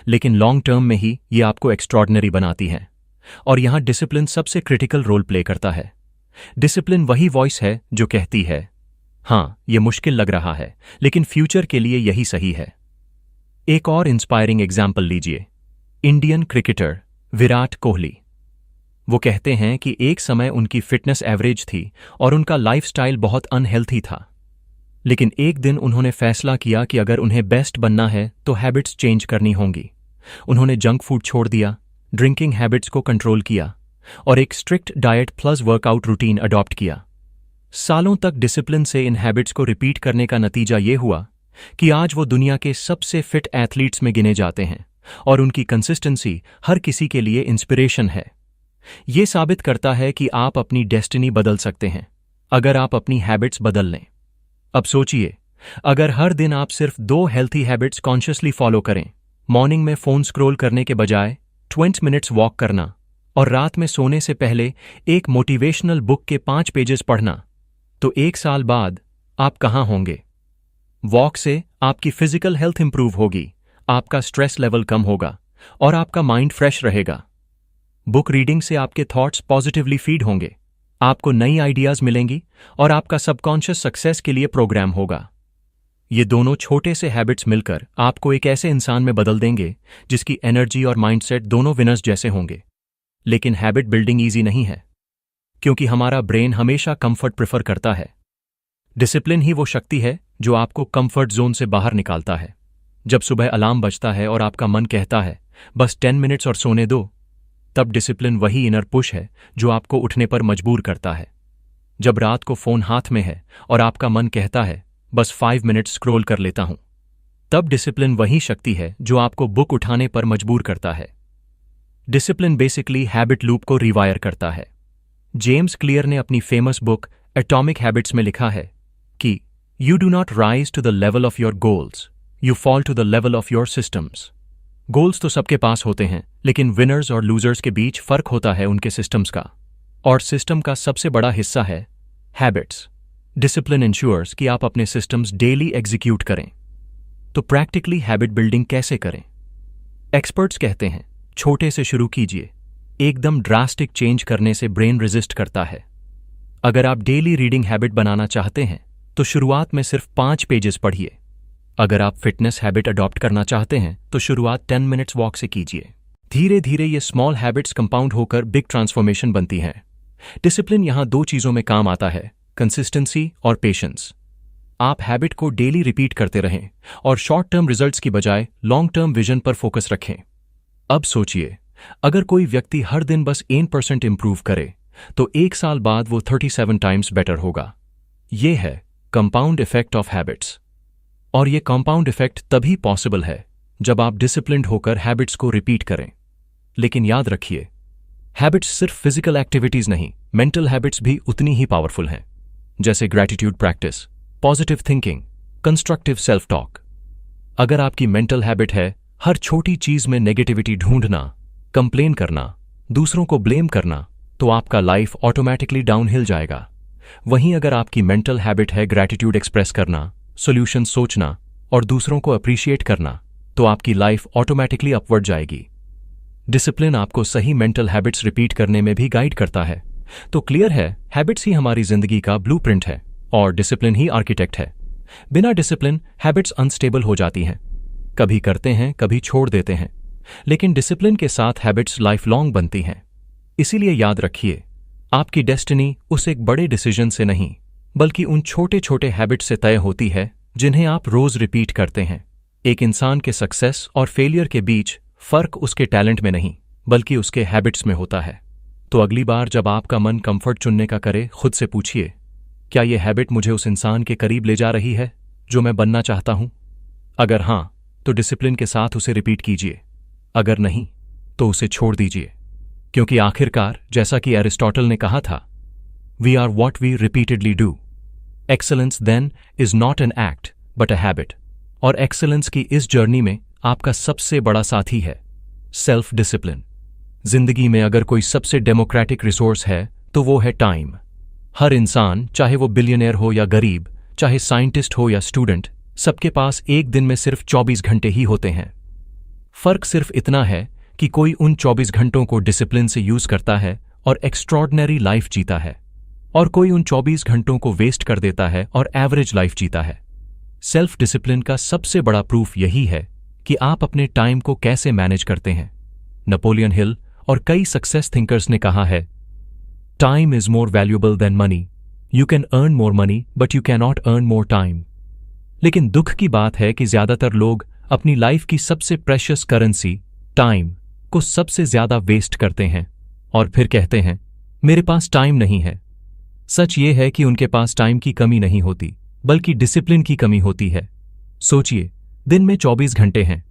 लेकिन लॉन्ग टर्म में ही ये आपको एक्स्ट्रॉर्डिनरी बनाती है। और यहां डिसिप्लिन सबसे क्रिटिकल रोल प्ले करता है। डिसिप्लिन वही वॉइस है जो कहती है, हाँ, ये मुश्किल लग रहा है, लेकिन फ्यूचर के लिए यही सही है। एक और इंस्पायरिंग एग्जाम्पल लीजिए, इंडियन क्रिकेटर विराट कोहली। वो कहते हैं कि एक समय उनकी फिटनेस एवरेज थी और उनका लाइफस्टाइल बहुत अनहेल्थी था। लेकिन एक दिन उन्होंने फैसला किया कि अगर उन्हें बेस्ट बनना है तो हैबिट्स चेंज करनी होंगी। उन्होंने जंक फूड छोड़ दिया, ड्रिंकिंग हैबिट्स को कंट्रोल किया और एक strict diet plus workout routine adopt किया। सालों तक डिसिप्लिन से इन हैबिट्स को रिपीट करने का नतीजा ये हुआ कि आज वो दुनिया के सबसे फिट एथलीट्स में गिने जाते हैं और उनकी कंसिस्टेंसी हर किसी के लिए इंस्पिरेशन है। ये साबित करता है कि आप अपनी डेस्टिनी बदल सकते हैं, अगर आप अपनी हैबिट्स बदल लें। अब सोचिए, अगर हर दिन आप सिर्फ 2 हेल्थी हैबिट्स कॉन्शियसली फॉलो करें, मॉर्निंग में फोन स्क्रॉल करने के बजाय 20 मिनट्स वॉक करना और रात में सोने से पहले एक मोटिवेशनल बुक के 5 पेजेस पढ़ना, तो 1 साल बाद आप कहाँ होंगे? वॉक से आपकी फिजिकल हेल्थ इंप्रूव होगी, आपका स्ट्रेस लेवल कम होगा और आपका माइंड फ्रेश रहेगा। बुक रीडिंग से आपके थॉट्स पॉजिटिवली फीड होंगे, आपको नई आइडियाज मिलेंगी और आपका सबकॉन्शियस सक्सेस के लिए प्रोग्राम होगा। ये दोनों छोटे से हैबिट्स मिलकर आपको एक ऐसे इंसान में बदल देंगे जिसकी एनर्जी और माइंडसेट दोनों विनर्स जैसे होंगे। लेकिन हैबिट बिल्डिंग ईजी नहीं है, क्योंकि हमारा ब्रेन हमेशा कंफर्ट प्रेफर करता है। डिसिप्लिन ही वो शक्ति है जो आपको कंफर्ट जोन से बाहर निकालता है। जब सुबह अलार्म बजता है और आपका मन कहता है बस 10 मिनट्स और सोने दो, तब डिसिप्लिन वही इनर पुश है जो आपको उठने पर मजबूर करता है। जब रात को फोन हाथ में है और आपका मन कहता है बस 5 मिनट्स स्क्रॉल कर लेता हूं, तब डिसिप्लिन वही शक्ति है जो आपको बुक उठाने पर मजबूर करता है। डिसिप्लिन बेसिकली हैबिट लूप को रिवायर करता है। जेम्स क्लियर ने अपनी फेमस बुक एटॉमिक हैबिट्स में लिखा है कि you do not rise to the level of your goals, you fall to the level of your systems. Goals तो सबके पास होते हैं, लेकिन विनर्स और लूजर्स के बीच फर्क होता है उनके सिस्टम्स का, और सिस्टम का सबसे बड़ा हिस्सा है हैबिट्स। डिसिप्लिन इंश्योर्स कि आप अपने सिस्टम्स डेली एग्जीक्यूट करें। तो प्रैक्टिकली हैबिट बिल्डिंग कैसे करें? एक्सपर्ट्स कहते हैं छोटे से शुरू कीजिए, एकदम ड्रास्टिक चेंज करने से ब्रेन रेजिस्ट करता है। अगर आप डेली रीडिंग हैबिट बनाना चाहते हैं तो शुरुआत में सिर्फ 5 पेजेस पढ़िए। अगर आप फिटनेस हैबिट अडॉप्ट करना चाहते हैं तो शुरुआत 10 मिनट्स वॉक से कीजिए। धीरे धीरे ये स्मॉल हैबिट्स कंपाउंड होकर बिग ट्रांसफॉर्मेशन बनती हैं। डिसिप्लिन यहां 2 चीजों में काम आता है, कंसिस्टेंसी और पेशेंस। आप हैबिट को डेली रिपीट करते रहें और शॉर्ट टर्म रिजल्ट्स की बजाय लॉन्ग टर्म विजन पर फोकस रखें। अब सोचिए, अगर कोई व्यक्ति हर दिन बस 1% इंप्रूव करे तो 1 साल बाद वो 37 टाइम्स बेटर होगा। ये है कंपाउंड इफेक्ट ऑफ हैबिट्स। और ये कंपाउंड इफेक्ट तभी पॉसिबल है जब आप डिसिप्लिन्ड होकर हैबिट्स को रिपीट करें। लेकिन याद रखिए, हैबिट्स सिर्फ फिजिकल एक्टिविटीज नहीं, मेंटल हैबिट्स भी उतनी ही पावरफुल हैं, जैसे gratitude practice, positive thinking, constructive self talk. अगर आपकी मेंटल हैबिट है हर छोटी चीज में नेगेटिविटी ढूंढना, कंप्लेन करना, दूसरों को ब्लेम करना, तो आपका लाइफ ऑटोमेटिकली डाउनहिल जाएगा। वहीं अगर आपकी मेंटल हैबिट है ग्रैटिट्यूड एक्सप्रेस करना, सॉल्यूशन सोचना और दूसरों को अप्रिशिएट करना, तो आपकी लाइफ ऑटोमेटिकली अपवर्ड जाएगी। डिसिप्लिन आपको सही मेंटल हैबिट्स रिपीट करने में भी गाइड करता है। तो क्लियर है, हैबिट्स ही हमारी जिंदगी का ब्लूप्रिंट है और डिसिप्लिन ही आर्किटेक्ट है। बिना डिसिप्लिन हैबिट्स अनस्टेबल हो जाती हैं, कभी करते हैं कभी छोड़ देते हैं, लेकिन डिसिप्लिन के साथ हैबिट्स लाइफ लॉन्ग बनती हैं। इसीलिए याद रखिए, आपकी डेस्टिनी उस एक बड़े डिसीजन से नहीं, बल्कि उन छोटे छोटे हैबिट्स से तय होती है जिन्हें आप रोज रिपीट करते हैं। एक इंसान के सक्सेस और फेलियर के बीच फर्क उसके टैलेंट में नहीं, बल्कि उसके हैबिट्स में होता है। तो अगली बार जब आपका मन कंफर्ट चुनने का करे, खुद से पूछिए, क्या यह हैबिट मुझे उस इंसान के करीब ले जा रही है जो मैं बनना चाहता हूं? अगर हां, तो डिसिप्लिन के साथ उसे रिपीट कीजिए। अगर नहीं, तो उसे छोड़ दीजिए, क्योंकि आखिरकार जैसा कि एरिस्टोटल ने कहा था, we are what we repeatedly do. Excellence then is not an act but a habit. और एक्सेलेंस की इस जर्नी में आपका सबसे बड़ा साथी है सेल्फ डिसिप्लिन। जिंदगी में अगर कोई सबसे डेमोक्रेटिक रिसोर्स है तो वो है टाइम। हर इंसान, चाहे वो बिलियनियर हो या गरीब, चाहे साइंटिस्ट हो या स्टूडेंट, सबके पास एक दिन में सिर्फ 24 घंटे ही होते हैं। फर्क सिर्फ इतना है कि कोई उन 24 घंटों को डिसिप्लिन से यूज करता है और एक्स्ट्रॉर्डिनरी लाइफ जीता है, और कोई उन 24 घंटों को वेस्ट कर देता है और एवरेज लाइफ जीता है। सेल्फ डिसिप्लिन का सबसे बड़ा प्रूफ यही है कि आप अपने टाइम को कैसे मैनेज करते हैं। नेपोलियन हिल और कई सक्सेस थिंकर्स ने कहा है, time is more valuable then money. You can earn more money but you can not earn more time. लेकिन दुख की बात है कि ज्यादातर लोग अपनी लाइफ की सबसे प्रेशियस करेंसी टाइम को सबसे ज्यादा वेस्ट करते हैं और फिर कहते हैं, मेरे पास टाइम नहीं है। सच ये है कि उनके पास टाइम की कमी नहीं होती, बल्कि डिसिप्लिन की कमी होती है। सोचिए, दिन में 24 घंटे हैं।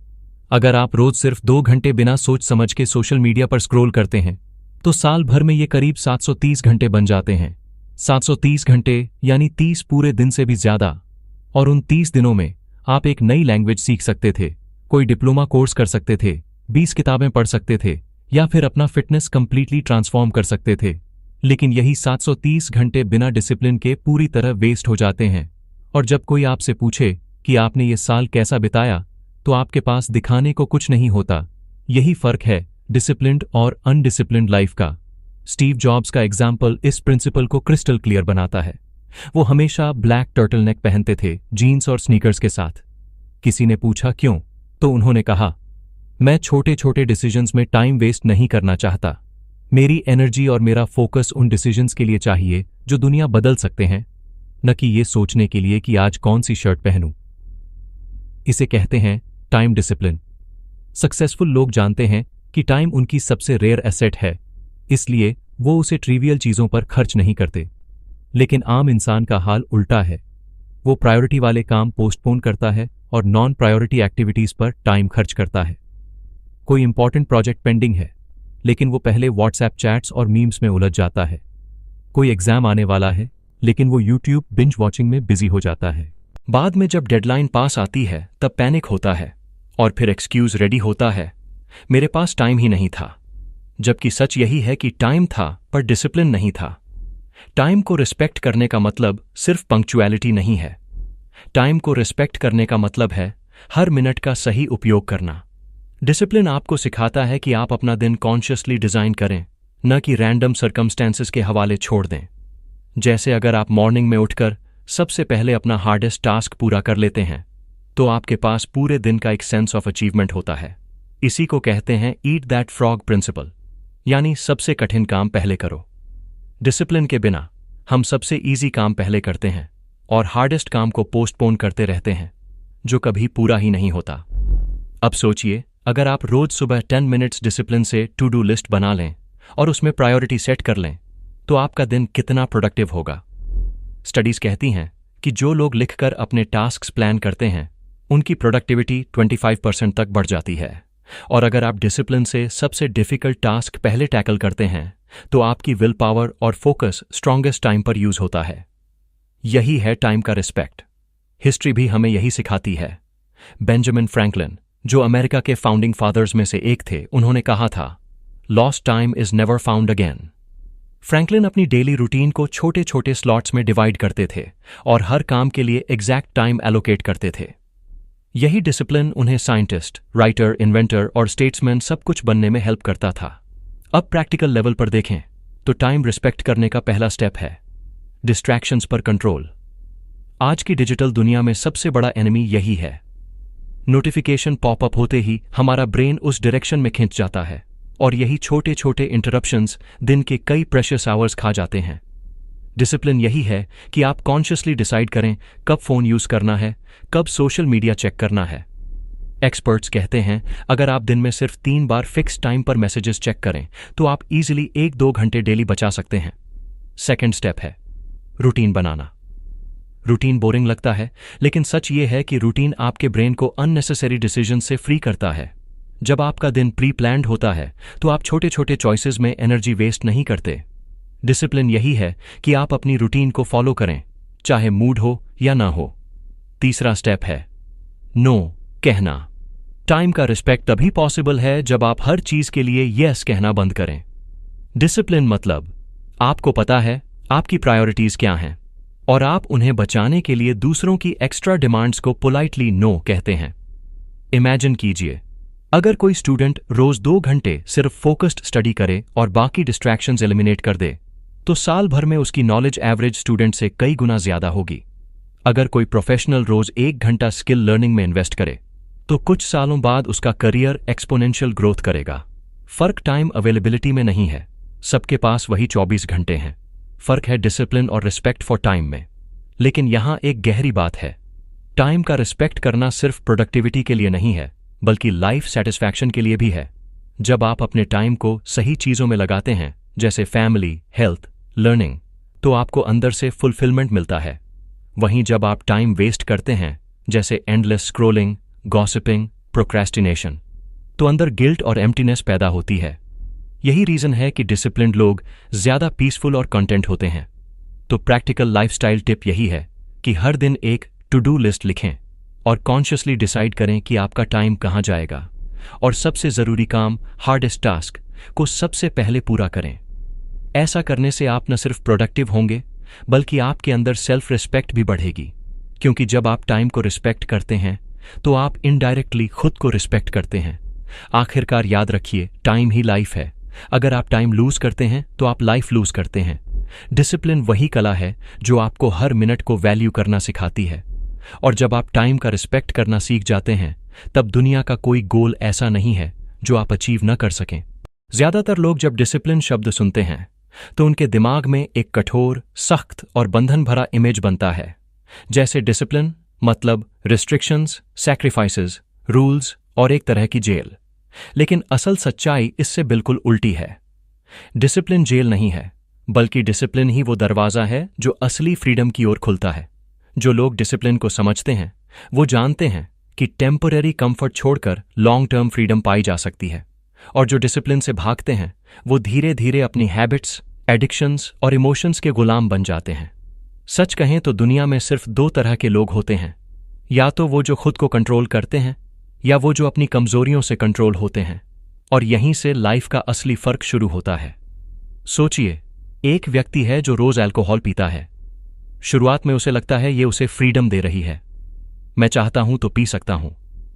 अगर आप रोज सिर्फ 2 घंटे बिना सोच समझ के सोशल मीडिया पर स्क्रॉल करते हैं, तो साल भर में ये करीब 730 घंटे बन जाते हैं। 730 घंटे यानी 30 पूरे दिन से भी ज्यादा। और उन 30 दिनों में आप एक नई लैंग्वेज सीख सकते थे, कोई डिप्लोमा कोर्स कर सकते थे, 20 किताबें पढ़ सकते थे, या फिर अपना फिटनेस कंप्लीटली ट्रांसफॉर्म कर सकते थे। लेकिन यही 730 घंटे बिना डिसिप्लिन के पूरी तरह वेस्ट हो जाते हैं। और जब कोई आपसे पूछे कि आपने ये साल कैसा बिताया, तो आपके पास दिखाने को कुछ नहीं होता। यही फर्क है डिसिप्लिन्ड और अनडिसिप्लिन्ड लाइफ का। स्टीव जॉब्स का एग्जाम्पल इस प्रिंसिपल को क्रिस्टल क्लियर बनाता है। वो हमेशा ब्लैक टर्टलनेक पहनते थे, जीन्स और स्नीकर्स के साथ। किसी ने पूछा क्यों, तो उन्होंने कहा, मैं छोटे छोटे डिसीजंस में टाइम वेस्ट नहीं करना चाहता। मेरी एनर्जी और मेरा फोकस उन डिसीजंस के लिए चाहिए जो दुनिया बदल सकते हैं, न कि ये सोचने के लिए कि आज कौन सी शर्ट पहनूं। इसे कहते हैं टाइम डिसिप्लिन। सक्सेसफुल लोग जानते हैं कि टाइम उनकी सबसे रेयर एसेट है, इसलिए वो उसे ट्रिवियल चीजों पर खर्च नहीं करते। लेकिन आम इंसान का हाल उल्टा है। वो प्रायोरिटी वाले काम पोस्टपोन करता है और नॉन प्रायोरिटी एक्टिविटीज पर टाइम खर्च करता है। कोई इंपॉर्टेंट प्रोजेक्ट पेंडिंग है, लेकिन वो पहले व्हाट्सएप चैट्स और मीम्स में उलझ जाता है। कोई एग्जाम आने वाला है, लेकिन वो यूट्यूब बिंज वॉचिंग में बिजी हो जाता है। बाद में जब डेडलाइन पास आती है तब पैनिक होता है और फिर एक्सक्यूज रेडी होता है, मेरे पास टाइम ही नहीं था। जबकि सच यही है कि टाइम था पर डिसिप्लिन नहीं था। टाइम को रिस्पेक्ट करने का मतलब सिर्फ पंक्चुअलिटी नहीं है। टाइम को रिस्पेक्ट करने का मतलब है हर मिनट का सही उपयोग करना। डिसिप्लिन आपको सिखाता है कि आप अपना दिन कॉन्शियसली डिजाइन करें, न कि रैंडम सर्कमस्टेंसेस के हवाले छोड़ दें। जैसे अगर आप मॉर्निंग में उठकर सबसे पहले अपना हार्डेस्ट टास्क पूरा कर लेते हैं, तो आपके पास पूरे दिन का एक सेंस ऑफ अचीवमेंट होता है। इसी को कहते हैं ईट दैट फ्रॉग प्रिंसिपल, यानी सबसे कठिन काम पहले करो। डिसिप्लिन के बिना हम सबसे इजी काम पहले करते हैं और हार्डेस्ट काम को पोस्टपोन करते रहते हैं, जो कभी पूरा ही नहीं होता। अब सोचिए, अगर आप रोज सुबह 10 मिनट्स डिसिप्लिन से टू डू लिस्ट बना लें और उसमें प्रायोरिटी सेट कर लें, तो आपका दिन कितना प्रोडक्टिव होगा। स्टडीज कहती हैं कि जो लोग लिखकर अपने टास्क्स प्लान करते हैं, उनकी प्रोडक्टिविटी 25% तक बढ़ जाती है। और अगर आप डिसिप्लिन से सबसे डिफिकल्ट टास्क पहले टैकल करते हैं, तो आपकी विल पावर और फोकस स्ट्रॉन्गेस्ट टाइम पर यूज होता है। यही है टाइम का रिस्पेक्ट। हिस्ट्री भी हमें यही सिखाती है। बेंजामिन फ्रैंकलिन, जो अमेरिका के फाउंडिंग फादर्स में से एक थे, उन्होंने कहा था, lost time is never found again. Franklin अपनी डेली रूटीन को छोटे छोटे स्लॉट्स में डिवाइड करते थे और हर काम के लिए एग्जैक्ट टाइम एलोकेट करते थे। यही डिसिप्लिन उन्हें साइंटिस्ट, राइटर, इन्वेंटर और स्टेट्समैन सब कुछ बनने में हेल्प करता था। अब प्रैक्टिकल लेवल पर देखें तो टाइम रिस्पेक्ट करने का पहला स्टेप है डिस्ट्रैक्शंस पर कंट्रोल। आज की डिजिटल दुनिया में सबसे बड़ा एनिमी यही है। नोटिफिकेशन पॉपअप होते ही हमारा ब्रेन उस डायरेक्शन में खिंच जाता है और यही छोटे छोटे इंटरप्शंस दिन के कई प्रेशियस आवर्स खा जाते हैं। डिसिप्लिन यही है कि आप कॉन्शियसली डिसाइड करें कब फोन यूज करना है, कब सोशल मीडिया चेक करना है। एक्सपर्ट्स कहते हैं अगर आप दिन में सिर्फ 3 बार फिक्स टाइम पर मैसेजेस चेक करें, तो आप इजीली 1-2 घंटे डेली बचा सकते हैं। सेकेंड स्टेप है रूटीन बनाना। रूटीन बोरिंग लगता है, लेकिन सच ये है कि रूटीन आपके ब्रेन को अननेसेसरी डिसीजन से फ्री करता है। जब आपका दिन प्री प्लान्ड होता है, तो आप छोटे छोटे चॉइसेस में एनर्जी वेस्ट नहीं करते। डिसिप्लिन यही है कि आप अपनी रूटीन को फॉलो करें, चाहे मूड हो या ना हो। तीसरा स्टेप है नो कहना। टाइम का रिस्पेक्ट तभी पॉसिबल है जब आप हर चीज के लिए यस कहना बंद करें। डिसिप्लिन मतलब आपको पता है आपकी प्रायोरिटीज क्या हैं और आप उन्हें बचाने के लिए दूसरों की एक्स्ट्रा डिमांड्स को पोलाइटली नो कहते हैं। इमेजिन कीजिए, अगर कोई स्टूडेंट रोज 2 घंटे सिर्फ फोकस्ड स्टडी करे और बाकी डिस्ट्रैक्शंस एलिमिनेट कर दे, तो साल भर में उसकी नॉलेज एवरेज स्टूडेंट से कई गुना ज्यादा होगी। अगर कोई प्रोफेशनल रोज 1 घंटा स्किल लर्निंग में इन्वेस्ट करे, तो कुछ सालों बाद उसका करियर एक्सपोनेंशियल ग्रोथ करेगा। फर्क टाइम अवेलेबिलिटी में नहीं है, सबके पास वही 24 घंटे हैं। फर्क है डिसिप्लिन और रिस्पेक्ट फॉर टाइम में। लेकिन यहां एक गहरी बात है, टाइम का रिस्पेक्ट करना सिर्फ प्रोडक्टिविटी के लिए नहीं है, बल्कि लाइफ सेटिस्फैक्शन के लिए भी है। जब आप अपने टाइम को सही चीजों में लगाते हैं, जैसे फैमिली, हेल्थ, लर्निंग, तो आपको अंदर से फुलफिलमेंट मिलता है। वहीं जब आप टाइम वेस्ट करते हैं, जैसे एंडलेस स्क्रोलिंग, गॉसिपिंग, प्रोक्रेस्टिनेशन, तो अंदर गिल्ट और एम्प्टीनेस पैदा होती है। यही रीजन है कि डिसिप्लिन्ड लोग ज्यादा पीसफुल और कंटेंट होते हैं। तो प्रैक्टिकल लाइफस्टाइल टिप यही है कि हर दिन एक टू डू लिस्ट लिखें और कॉन्शियसली डिसाइड करें कि आपका टाइम कहाँ जाएगा, और सबसे ज़रूरी काम, हार्डेस्ट टास्क को सबसे पहले पूरा करें। ऐसा करने से आप न सिर्फ प्रोडक्टिव होंगे बल्कि आपके अंदर सेल्फ रिस्पेक्ट भी बढ़ेगी, क्योंकि जब आप टाइम को रिस्पेक्ट करते हैं तो आप इनडायरेक्टली खुद को रिस्पेक्ट करते हैं। आखिरकार याद रखिए, टाइम ही लाइफ है। अगर आप टाइम लूज करते हैं तो आप लाइफ लूज करते हैं। डिसिप्लिन वही कला है जो आपको हर मिनट को वैल्यू करना सिखाती है, और जब आप टाइम का रिस्पेक्ट करना सीख जाते हैं तब दुनिया का कोई गोल ऐसा नहीं है जो आप अचीव न कर सकें। ज्यादातर लोग जब डिसिप्लिन शब्द सुनते हैं तो उनके दिमाग में एक कठोर, सख्त और बंधन भरा इमेज बनता है, जैसे डिसिप्लिन मतलब रिस्ट्रिक्शंस, सैक्रिफाइसेस, रूल्स और एक तरह की जेल। लेकिन असल सच्चाई इससे बिल्कुल उल्टी है। डिसिप्लिन जेल नहीं है, बल्कि डिसिप्लिन ही वो दरवाजा है जो असली फ्रीडम की ओर खुलता है। जो लोग डिसिप्लिन को समझते हैं वो जानते हैं कि टेम्पररी कंफर्ट छोड़कर लॉन्ग टर्म फ्रीडम पाई जा सकती है, और जो डिसिप्लिन से भागते हैं वो धीरे धीरे अपनी हैबिट्स, एडिक्शंस और इमोशंस के गुलाम बन जाते हैं। सच कहें तो दुनिया में सिर्फ दो तरह के लोग होते हैं, या तो वो जो खुद को कंट्रोल करते हैं या वो जो अपनी कमजोरियों से कंट्रोल होते हैं, और यहीं से लाइफ का असली फर्क शुरू होता है। सोचिए, एक व्यक्ति है जो रोज अल्कोहल पीता है। शुरुआत में उसे लगता है ये उसे फ्रीडम दे रही है, मैं चाहता हूं तो पी सकता हूं,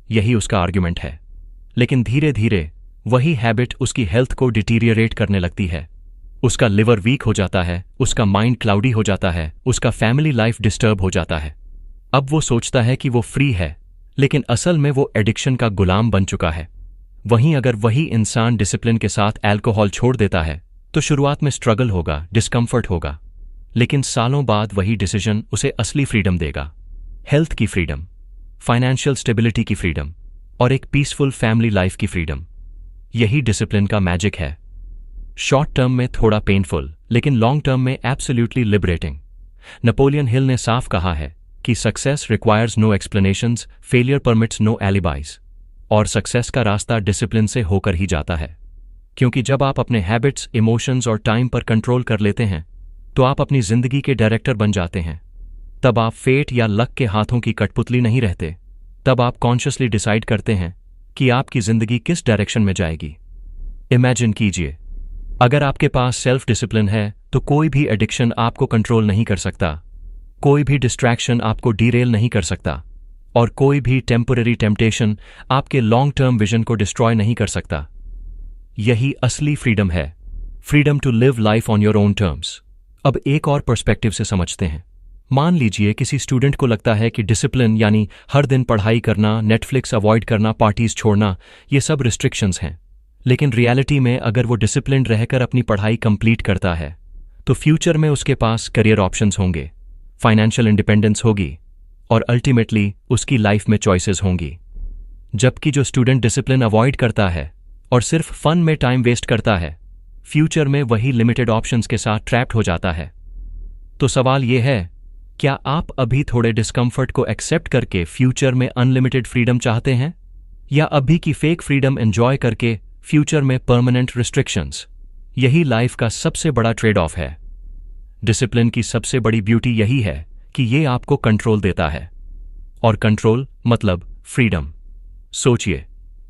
यही उसका आर्ग्यूमेंट है। लेकिन धीरे धीरे वही हैबिट उसकी हेल्थ को डिटीरियरेट करने लगती है। उसका लिवर वीक हो जाता है, उसका माइंड क्लाउडी हो जाता है, उसका फैमिली लाइफ डिस्टर्ब हो जाता है। अब वो सोचता है कि वो फ्री है, लेकिन असल में वो एडिक्शन का गुलाम बन चुका है। वहीं अगर वही इंसान डिसिप्लिन के साथ अल्कोहल छोड़ देता है तो शुरुआत में स्ट्रगल होगा, डिस्कम्फर्ट होगा, लेकिन सालों बाद वही डिसीजन उसे असली फ्रीडम देगा। हेल्थ की फ्रीडम, फाइनेंशियल स्टेबिलिटी की फ्रीडम और एक पीसफुल फैमिली लाइफ की फ्रीडम। यही डिसिप्लिन का मैजिक है। शॉर्ट टर्म में थोड़ा पेनफुल, लेकिन लॉन्ग टर्म में एब्सोल्युटली लिबरेटिंग। नेपोलियन हिल ने साफ कहा है कि success requires no explanations, failure permits no alibis. और सक्सेस का रास्ता डिसिप्लिन से होकर ही जाता है, क्योंकि जब आप अपने हैबिट्स, इमोशंस और टाइम पर कंट्रोल कर लेते हैं तो आप अपनी जिंदगी के डायरेक्टर बन जाते हैं। तब आप फेट या लक के हाथों की कठपुतली नहीं रहते। तब आप कॉन्शियसली डिसाइड करते हैं कि आपकी जिंदगी किस डायरेक्शन में जाएगी। इमेजिन कीजिए, अगर आपके पास सेल्फ डिसिप्लिन है तो कोई भी एडिक्शन आपको कंट्रोल नहीं कर सकता, कोई भी डिस्ट्रैक्शन आपको डीरेल नहीं कर सकता, और कोई भी टेम्पररी टेम्पटेशन आपके लॉन्ग टर्म विजन को डिस्ट्रॉय नहीं कर सकता। यही असली फ्रीडम है, freedom to live life on your own terms. अब एक और पर्सपेक्टिव से समझते हैं। मान लीजिए किसी स्टूडेंट को लगता है कि डिसिप्लिन यानी हर दिन पढ़ाई करना, नेटफ्लिक्स अवॉइड करना, पार्टीज छोड़ना, ये सब रिस्ट्रिक्शंस हैं। लेकिन रियलिटी में अगर वो डिसिप्लिन रहकर अपनी पढ़ाई कंप्लीट करता है तो फ्यूचर में उसके पास करियर ऑप्शंस होंगे, फाइनेंशियल इंडिपेंडेंस होगी और अल्टीमेटली उसकी लाइफ में चॉइसेस होंगी। जबकि जो स्टूडेंट डिसिप्लिन अवॉइड करता है और सिर्फ फन में टाइम वेस्ट करता है, फ्यूचर में वही लिमिटेड ऑप्शंस के साथ ट्रैप्ड हो जाता है। तो सवाल यह है, क्या आप अभी थोड़े डिस्कम्फर्ट को एक्सेप्ट करके फ्यूचर में अनलिमिटेड फ्रीडम चाहते हैं, या अभी की फेक फ्रीडम एंजॉय करके फ्यूचर में परमानेंट रिस्ट्रिक्शंस? यही लाइफ का सबसे बड़ा ट्रेड ऑफ है। डिसिप्लिन की सबसे बड़ी ब्यूटी यही है कि ये आपको कंट्रोल देता है, और कंट्रोल मतलब फ्रीडम। सोचिए,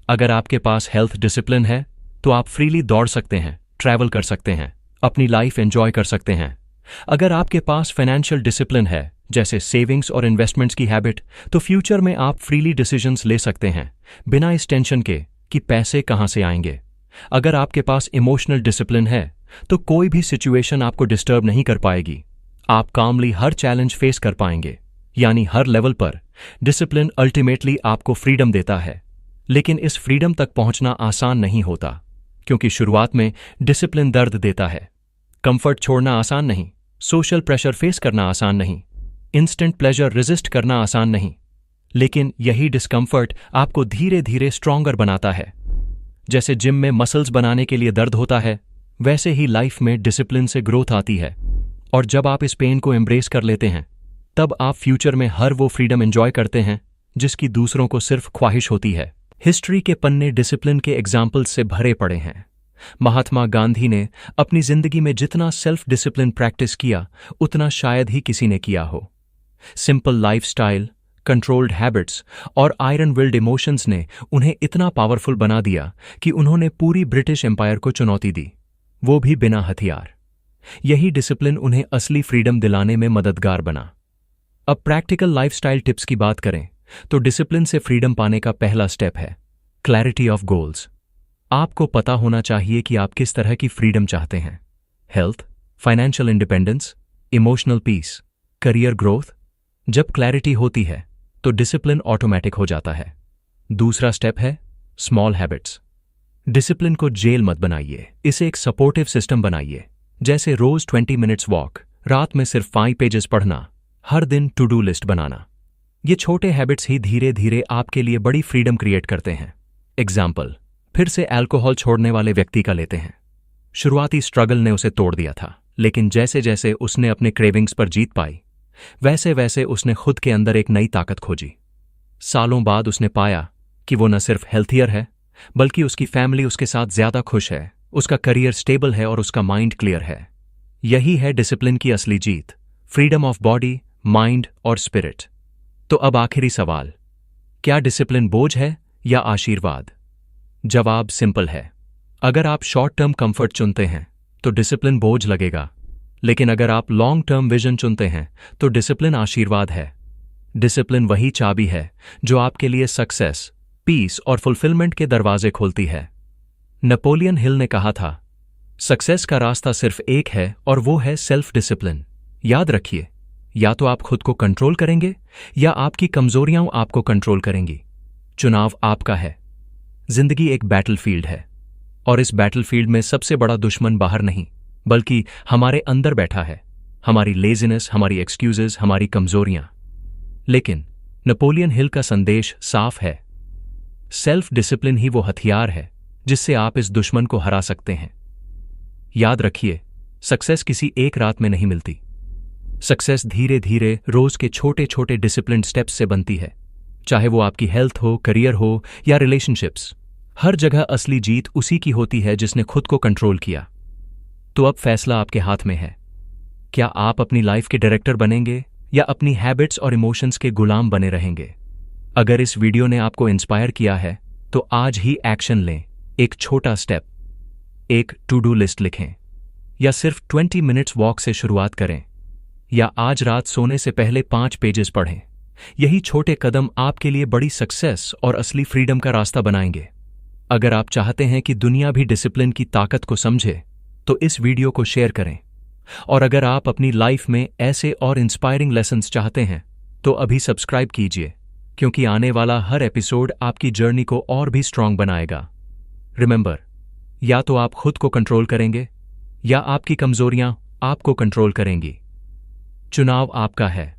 अगर आपके पास हेल्थ डिसिप्लिन है तो आप फ्रीली दौड़ सकते हैं, ट्रैवल कर सकते हैं, अपनी लाइफ एंजॉय कर सकते हैं। अगर आपके पास फाइनेंशियल डिसिप्लिन है, जैसे सेविंग्स और इन्वेस्टमेंट्स की हैबिट, तो फ्यूचर में आप फ्रीली डिसीजंस ले सकते हैं बिना इस टेंशन के कि पैसे कहां से आएंगे। अगर आपके पास इमोशनल डिसिप्लिन है तो कोई भी सिचुएशन आपको डिस्टर्ब नहीं कर पाएगी। आप कामली हर चैलेंज फेस कर पाएंगे। यानी हर लेवल पर डिसिप्लिन अल्टीमेटली आपको फ्रीडम देता है। लेकिन इस फ्रीडम तक पहुंचना आसान नहीं होता, क्योंकि शुरुआत में डिसिप्लिन दर्द देता है। कंफर्ट छोड़ना आसान नहीं, सोशल प्रेशर फेस करना आसान नहीं, इंस्टेंट प्लेजर रेजिस्ट करना आसान नहीं। लेकिन यही डिस्कम्फर्ट आपको धीरे धीरे स्ट्रॉन्गर बनाता है। जैसे जिम में मसल्स बनाने के लिए दर्द होता है, वैसे ही लाइफ में डिसिप्लिन से ग्रोथ आती है। और जब आप इस पेन को एम्ब्रेस कर लेते हैं, तब आप फ्यूचर में हर वो फ्रीडम एंजॉय करते हैं जिसकी दूसरों को सिर्फ ख्वाहिश होती है। हिस्ट्री के पन्ने डिसिप्लिन के एग्जाम्पल्स से भरे पड़े हैं। महात्मा गांधी ने अपनी जिंदगी में जितना सेल्फ डिसिप्लिन प्रैक्टिस किया उतना शायद ही किसी ने किया हो। सिंपल लाइफस्टाइल, कंट्रोल्ड हैबिट्स और आयरन विल्ड इमोशंस ने उन्हें इतना पावरफुल बना दिया कि उन्होंने पूरी ब्रिटिश एम्पायर को चुनौती दी, वो भी बिना हथियार। यही डिसिप्लिन उन्हें असली फ्रीडम दिलाने में मददगार बना। अब प्रैक्टिकल लाइफस्टाइल टिप्स की बात करें तो डिसिप्लिन से फ्रीडम पाने का पहला स्टेप है क्लैरिटी ऑफ गोल्स। आपको पता होना चाहिए कि आप किस तरह की फ्रीडम चाहते हैं। Health, financial independence, emotional peace, career growth. जब क्लैरिटी होती है तो डिसिप्लिन ऑटोमेटिक हो जाता है। दूसरा स्टेप है स्मॉल हैबिट्स। डिसिप्लिन को जेल मत बनाइए, इसे एक सपोर्टिव सिस्टम बनाइए। जैसे रोज 20 मिनट्स वॉक, रात में सिर्फ 5 पेजेस पढ़ना, हर दिन टू डू लिस्ट बनाना। ये छोटे हैबिट्स ही धीरे धीरे आपके लिए बड़ी फ्रीडम क्रिएट करते हैं। एग्जाम्पल, फिर से अल्कोहल छोड़ने वाले व्यक्ति का लेते हैं। शुरुआती स्ट्रगल ने उसे तोड़ दिया था, लेकिन जैसे जैसे उसने अपने क्रेविंग्स पर जीत पाई, वैसे वैसे उसने खुद के अंदर एक नई ताकत खोजी। सालों बाद उसने पाया कि वो न सिर्फ हेल्थियर है, बल्कि उसकी फैमिली उसके साथ ज्यादा खुश है, उसका करियर स्टेबल है और उसका माइंड क्लियर है। यही है डिसिप्लिन की असली जीत, फ्रीडम ऑफ बॉडी, माइंड और स्पिरिट। तो अब आखिरी सवाल, क्या डिसिप्लिन बोझ है या आशीर्वाद? जवाब सिंपल है। अगर आप शॉर्ट टर्म कंफर्ट चुनते हैं तो डिसिप्लिन बोझ लगेगा, लेकिन अगर आप लॉन्ग टर्म विजन चुनते हैं तो डिसिप्लिन आशीर्वाद है। डिसिप्लिन वही चाबी है जो आपके लिए सक्सेस, पीस और फुलफिलमेंट के दरवाजे खोलती है। नेपोलियन हिल ने कहा था, सक्सेस का रास्ता सिर्फ एक है और वो है सेल्फ डिसिप्लिन। याद रखिए, या तो आप खुद को कंट्रोल करेंगे या आपकी कमजोरियां आपको कंट्रोल करेंगी। चुनाव आपका है। जिंदगी एक बैटलफील्ड है और इस बैटलफील्ड में सबसे बड़ा दुश्मन बाहर नहीं, बल्कि हमारे अंदर बैठा है। हमारी लेजीनेस, हमारी एक्सक्यूजेस, हमारी कमजोरियां। लेकिन नेपोलियन हिल का संदेश साफ है, सेल्फ डिसिप्लिन ही वो हथियार है जिससे आप इस दुश्मन को हरा सकते हैं। याद रखिए, सक्सेस किसी एक रात में नहीं मिलती। सक्सेस धीरे धीरे रोज के छोटे छोटे डिसिप्लिन स्टेप्स से बनती है। चाहे वो आपकी हेल्थ हो, करियर हो या रिलेशनशिप्स, हर जगह असली जीत उसी की होती है जिसने खुद को कंट्रोल किया। तो अब फैसला आपके हाथ में है। क्या आप अपनी लाइफ के डायरेक्टर बनेंगे या अपनी हैबिट्स और इमोशंस के गुलाम बने रहेंगे? अगर इस वीडियो ने आपको इंस्पायर किया है तो आज ही एक्शन लें। एक छोटा स्टेप, एक टू डू लिस्ट लिखें, या सिर्फ 20 मिनट्स वॉक से शुरुआत करें, या आज रात सोने से पहले 5 पेजेस पढ़ें। यही छोटे कदम आपके लिए बड़ी सक्सेस और असली फ्रीडम का रास्ता बनाएंगे। अगर आप चाहते हैं कि दुनिया भी डिसिप्लिन की ताकत को समझे तो इस वीडियो को शेयर करें। और अगर आप अपनी लाइफ में ऐसे और इंस्पायरिंग लेसन्स चाहते हैं तो अभी सब्सक्राइब कीजिए, क्योंकि आने वाला हर एपिसोड आपकी जर्नी को और भी स्ट्रांग बनाएगा। रिमेंबर, या तो आप खुद को कंट्रोल करेंगे या आपकी कमजोरियां आपको कंट्रोल करेंगी। चुनाव आपका है।